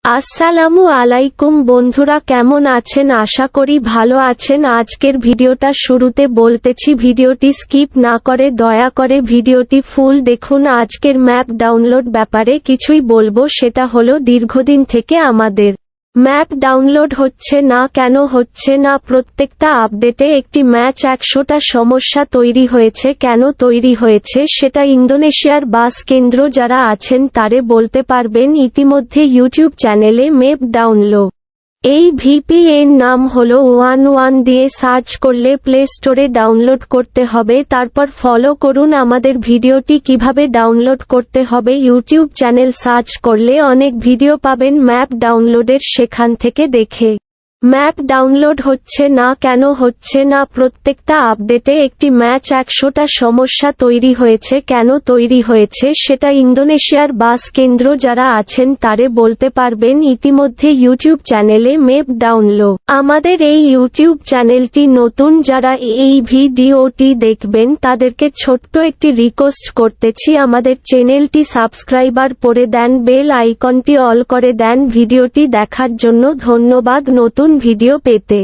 আসসালামু আলাইকুম বন্ধুরা, কেমন আছেন? আশা করি ভালো আছেন। আজকের ভিডিওটা শুরুতে বলতেছি, ভিডিওটি স্কিপ না করে দয়া করে ভিডিওটি ফুল দেখুন। আজকের ম্যাপ ডাউনলোড ব্যাপারে কিছুই বলবো, সেটা হলো দীর্ঘদিন থেকে আমাদের ম্যাপ ডাউনলোড হচ্ছে না। কেন হচ্ছে না? প্রত্যেকটা আপডেটে একটি ম্যাচ 100টা সমস্যা তৈরি হয়েছে। কেন তৈরি হয়েছে সেটা ইন্দোনেশিয়ার বাস কেন্দ্র যারা আছেন তারে বলতে পারবেন। ইতিমধ্যে ইউটিউব চ্যানেলে ম্যাপ ডাউনলোড এই ভিপিএন নাম হলো 11 দিয়ে সার্চ করলে প্লে স্টোরে ডাউনলোড করতে হবে। তারপর ফলো করুন আমাদের ভিডিওটি কিভাবে ডাউনলোড করতে হবে। ইউটিউব চ্যানেল সার্চ করলে অনেক ভিডিও পাবেন ম্যাপ ডাউনলোডের, সেখান থেকে দেখে ম্যাপ ডাউনলোড হচ্ছে না। কেন হচ্ছে না? প্রত্যেকটা আপডেটে একটি ম্যাচ 100টা সমস্যা তৈরি হয়েছে। কেন তৈরি হয়েছে সেটা ইন্দোনেশিয়ার বাস কেন্দ্র যারা আছেন তারে বলতে পারবেন। ইতিমধ্যে ইউটিউব চ্যানেলে ম্যাপ ডাউনলোড আমাদের এই ইউটিউব চ্যানেলটি নতুন, যারা এই ভিডিওটি দেখবেন তাদেরকে ছোট্ট একটি রিকোয়েস্ট করতেছি, আমাদের চ্যানেলটি সাবস্ক্রাইবার করে দেন, বেল আইকনটি অল করে দেন। ভিডিওটি দেখার জন্য ধন্যবাদ। নতুন ভিডিও পেতে